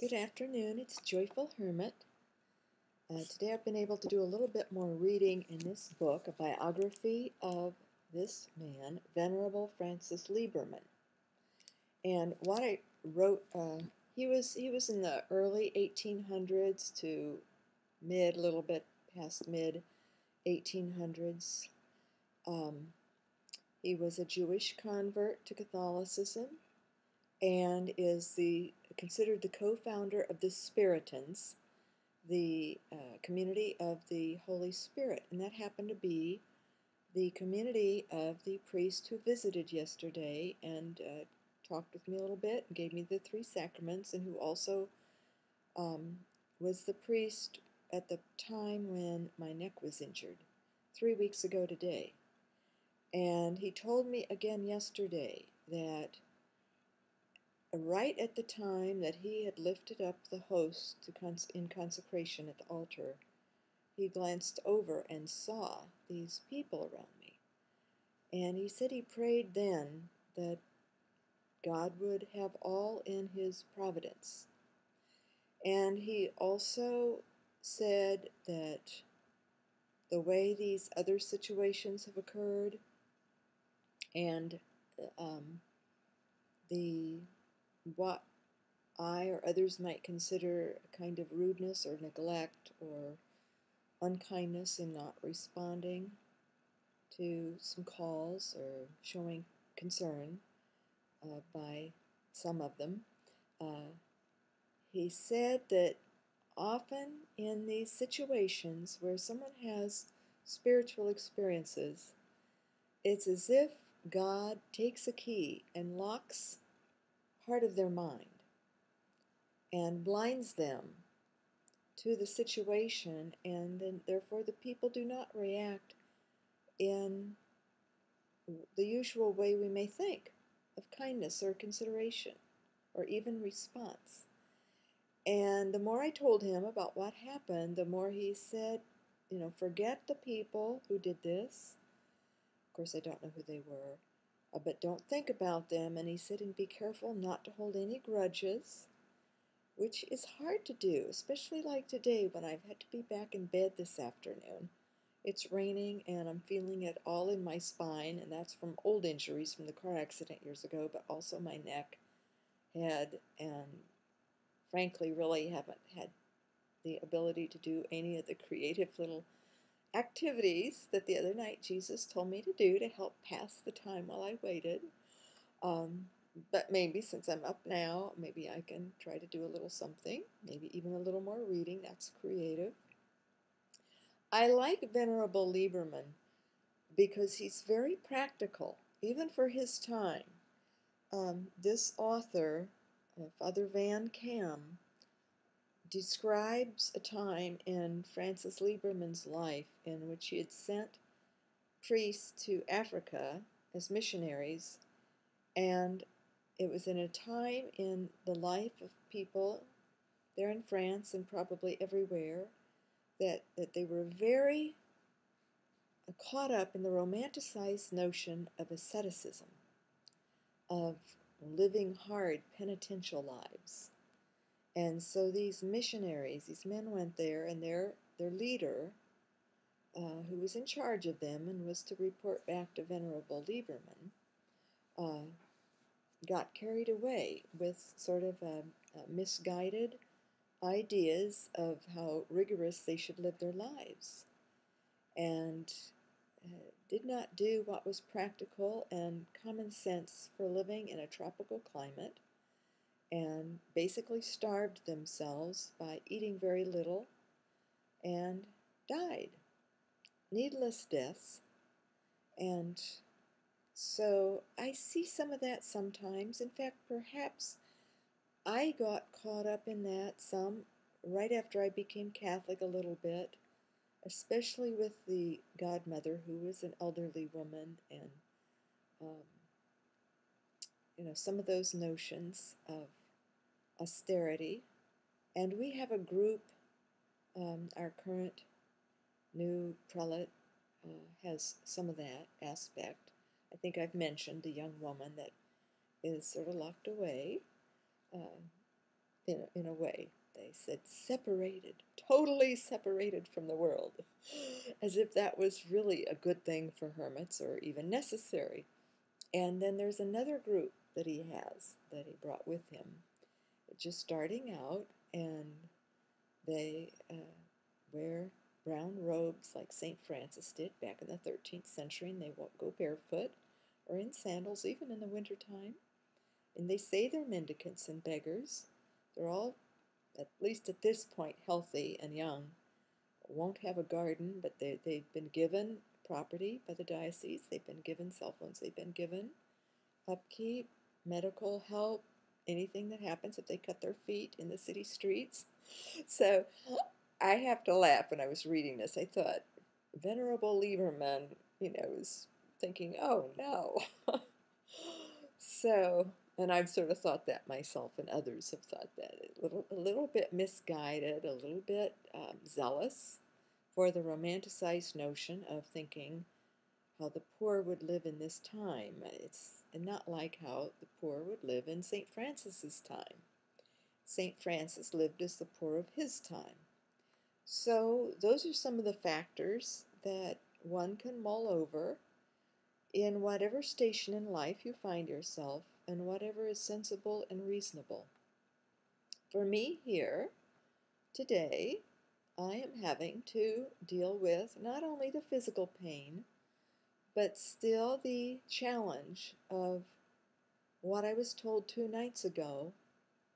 Good afternoon, it's Joyful Hermit. Today I've been able to do a little bit more reading in this book, a biography of this man, Venerable Francis Libermann. And what I wrote, he was in the early 1800s to a little bit past mid 1800s. He was a Jewish convert to Catholicism and is considered the co-founder of the Spiritans, the community of the Holy Spirit, and that happened to be the community of the priest who visited yesterday and talked with me a little bit and gave me the three sacraments, and who also was the priest at the time when my neck was injured 3 weeks ago today. And he told me again yesterday that right at the time that he had lifted up the host in consecration at the altar, he glanced over and saw these people around me. And he said he prayed then that God would have all in his providence. And he also said that the way these other situations have occurred and what I or others might consider a kind of rudeness or neglect or unkindness in not responding to some calls or showing concern by some of them. He said that often in these situations where someone has spiritual experiences, it's as if God takes a key and locks part of their mind and blinds them to the situation, and then therefore the people do not react in the usual way we may think of kindness or consideration or even response. And the more I told him about what happened, the more he said, forget the people who did this. Of course, I don't know who they were, but don't think about them. And he said, and be careful not to hold any grudges, which is hard to do, especially like today when I've had to be back in bed this afternoon. It's raining and I'm feeling it all in my spine, and that's from old injuries from the car accident years ago, but also my neck, head, and frankly really haven't had the ability to do any of the creative little activities that the other night Jesus told me to do to help pass the time while I waited. But maybe since I'm up now, maybe I can try to do a little something, maybe even a little more reading. That's creative. I like Venerable Libermann because he's very practical, even for his time. This author, Father Van Kam, describes a time in Francis Libermann's life in which he had sent priests to Africa as missionaries, and it was in a time in the life of people there in France and probably everywhere that they were very caught up in the romanticized notion of asceticism, of living hard penitential lives. And so these missionaries, these men went there, and their leader, who was in charge of them and was to report back to Venerable Libermann, got carried away with sort of misguided ideas of how rigorous they should live their lives, and did not do what was practical and common sense for living in a tropical climate, and basically starved themselves by eating very little and died. Needless deaths. And so I see some of that sometimes. In fact, perhaps I got caught up in that some right after I became Catholic a little bit, especially with the godmother, who was an elderly woman, and some of those notions of austerity. And we have a group, our current new prelate has some of that aspect. I think I've mentioned the young woman that is sort of locked away, in a way. They said separated, totally separated from the world, as if that was really a good thing for hermits or even necessary. And then there's another group that he has that he brought with him, just starting out, and they wear brown robes like St. Francis did back in the 13th century, and they won't go barefoot or in sandals even in the wintertime. And they say they're mendicants and beggars. They're all, at least at this point, healthy and young. Won't have a garden, but they've been given property by the diocese. They've been given cell phones. They've been given upkeep, medical help, anything that happens if they cut their feet in the city streets. So I have to laugh when I was reading this. I thought, Venerable Lieberman, was thinking, oh no. So, and I've sort of thought that myself, and others have thought that. A little bit misguided, a little bit zealous for the romanticized notion of thinking how the poor would live in this time. It's not like how the poor would live in St. Francis's time. St. Francis lived as the poor of his time. So those are some of the factors that one can mull over in whatever station in life you find yourself and whatever is sensible and reasonable. For me here, today, I am having to deal with not only the physical pain, but still the challenge of what I was told 2 nights ago,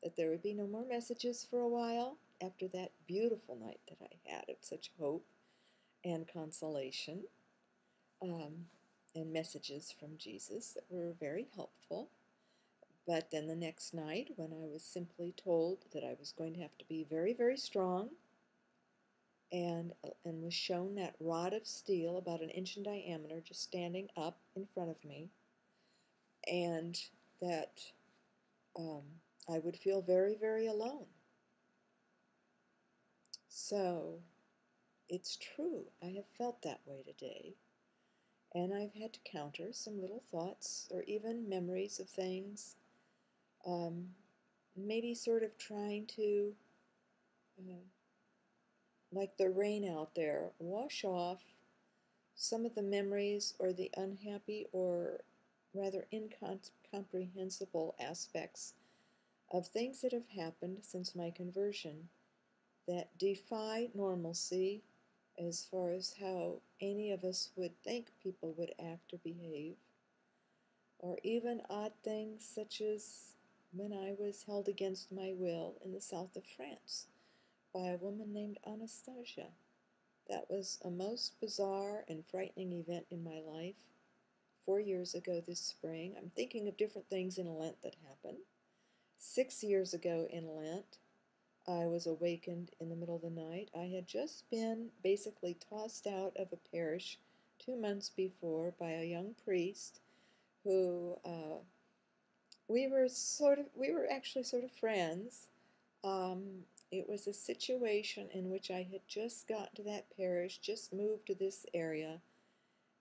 that there would be no more messages for a while after that beautiful night that I had of such hope and consolation, and messages from Jesus that were very helpful. But then the next night, when I was simply told that I was going to have to be very, very strong, and was shown that rod of steel about an inch in diameter just standing up in front of me, and that I would feel very, very alone. So it's true, I have felt that way today, and I've had to counter some little thoughts or even memories of things, maybe sort of trying to, like the rain out there, wash off some of the memories or the unhappy or rather incomprehensible aspects of things that have happened since my conversion that defy normalcy as far as how any of us would think people would act or behave, or even odd things such as when I was held against my will in the south of France by a woman named Anastasia. That was a most bizarre and frightening event in my life 4 years ago this spring. I'm thinking of different things in Lent that happened. 6 years ago in Lent, I was awakened in the middle of the night. I had just been basically tossed out of a parish 2 months before by a young priest who we were actually sort of friends. It was a situation in which I had just gotten to that parish, just moved to this area,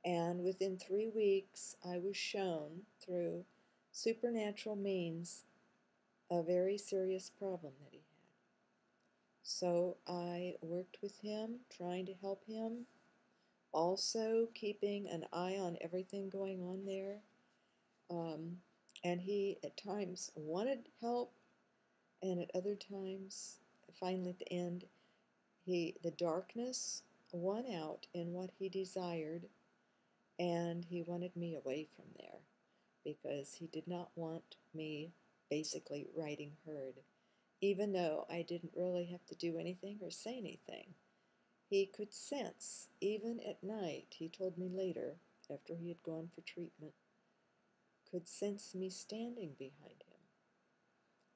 and within 3 weeks I was shown through supernatural means a very serious problem that he had. So I worked with him, trying to help him, also keeping an eye on everything going on there. And he at times wanted help, and at other times, finally at the end, the darkness won out in what he desired, and he wanted me away from there because he did not want me basically riding herd, even though I didn't really have to do anything or say anything. He could sense, even at night, he told me later, after he had gone for treatment, could sense me standing behind him.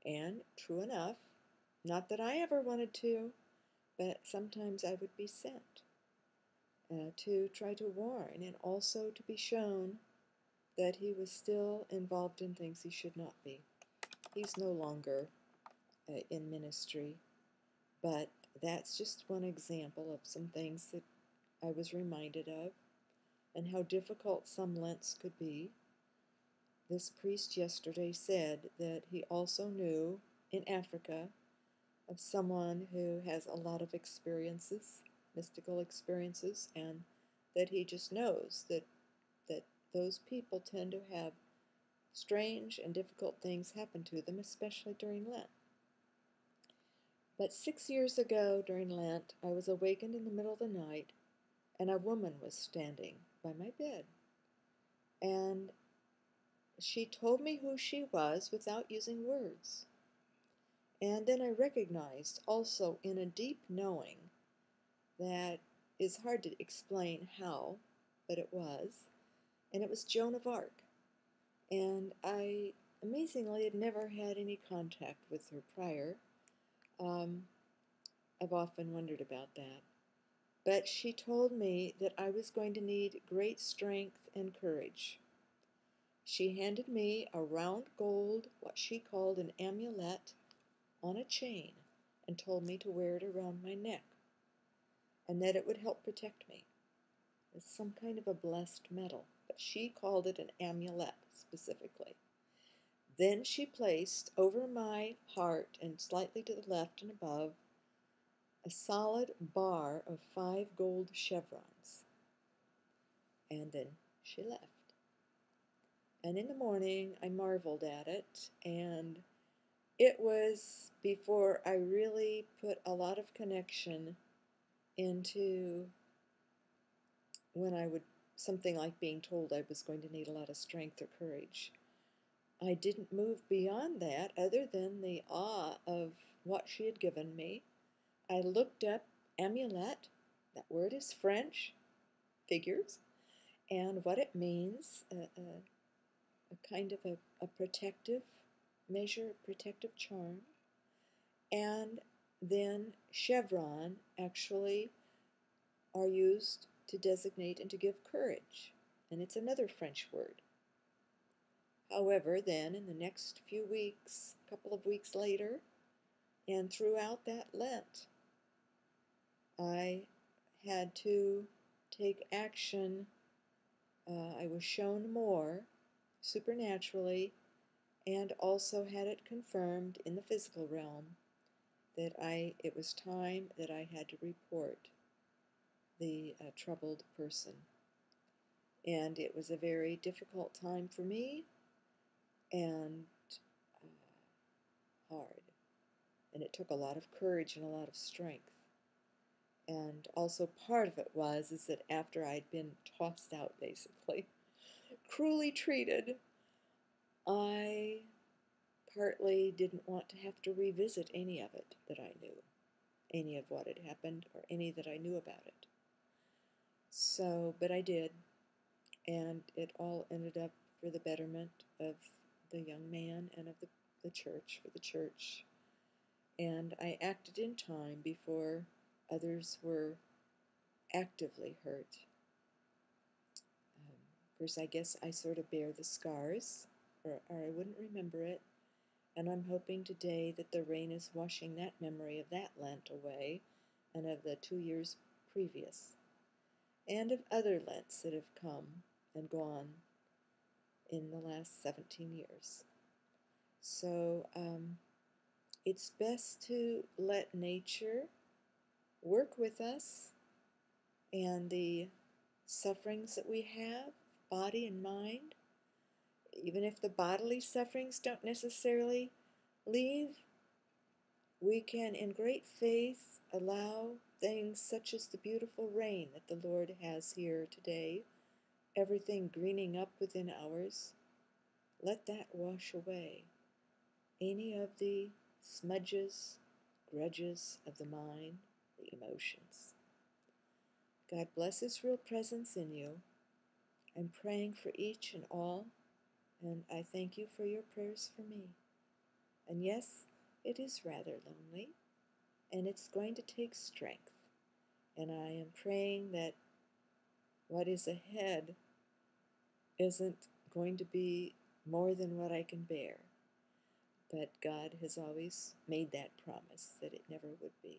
And true enough, not that I ever wanted to, but sometimes I would be sent to try to warn and also to be shown that he was still involved in things he should not be. He's no longer in ministry, but that's just one example of some things that I was reminded of and how difficult some Lents could be. This priest yesterday said that he also knew in Africa of someone who has a lot of experiences, mystical experiences, and that he just knows that those people tend to have strange and difficult things happen to them, especially during Lent. But 6 years ago during Lent, I was awakened in the middle of the night, and a woman was standing by my bed. And she told me who she was without using words. And then I recognized also in a deep knowing that is hard to explain how, but it was. And it was Joan of Arc. And I amazingly had never had any contact with her prior. I've often wondered about that. But she told me that I was going to need great strength and courage. She handed me a round gold, what she called an amulet, on a chain, and told me to wear it around my neck, and that it would help protect me. It's some kind of a blessed metal, but she called it an amulet specifically. Then she placed over my heart and slightly to the left and above a solid bar of 5 gold chevrons. And then she left. And in the morning I marveled at it, and it was before I really put a lot of connection into when I would, something like being told I was going to need a lot of strength or courage. I didn't move beyond that other than the awe of what she had given me. I looked up amulet, that word is French, figures, and what it means, a kind of a protective measure, protective charm. And then chevron actually are used to designate and to give courage, and it's another French word. However, then in the next few weeks, a couple of weeks later, and throughout that Lent, I had to take action. I was shown more supernaturally, and also had it confirmed in the physical realm that it was time that I had to report the troubled person. And it was a very difficult time for me, and hard. And it took a lot of courage and a lot of strength. And also part of it is that after I'd been tossed out, basically, cruelly treated, I partly didn't want to have to revisit any of it that I knew, any of what had happened or any that I knew about it. So, but I did, and it all ended up for the betterment of the young man and of the church, for the church. And I acted in time before others were actively hurt. Of course, I guess I sort of bear the scars, or I wouldn't remember it. And I'm hoping today that the rain is washing that memory of that Lent away, and of the 2 years previous, and of other Lents that have come and gone in the last 17 years. So it's best to let nature work with us, and the sufferings that we have, body and mind, even if the bodily sufferings don't necessarily leave, we can, in great faith, allow things such as the beautiful rain that the Lord has here today, everything greening up within ours, let that wash away any of the smudges, grudges of the mind, the emotions. God bless His real presence in you. I'm praying for each and all, and I thank you for your prayers for me. And yes, it is rather lonely, and it's going to take strength. And I am praying that what is ahead isn't going to be more than what I can bear. But God has always made that promise that it never would be.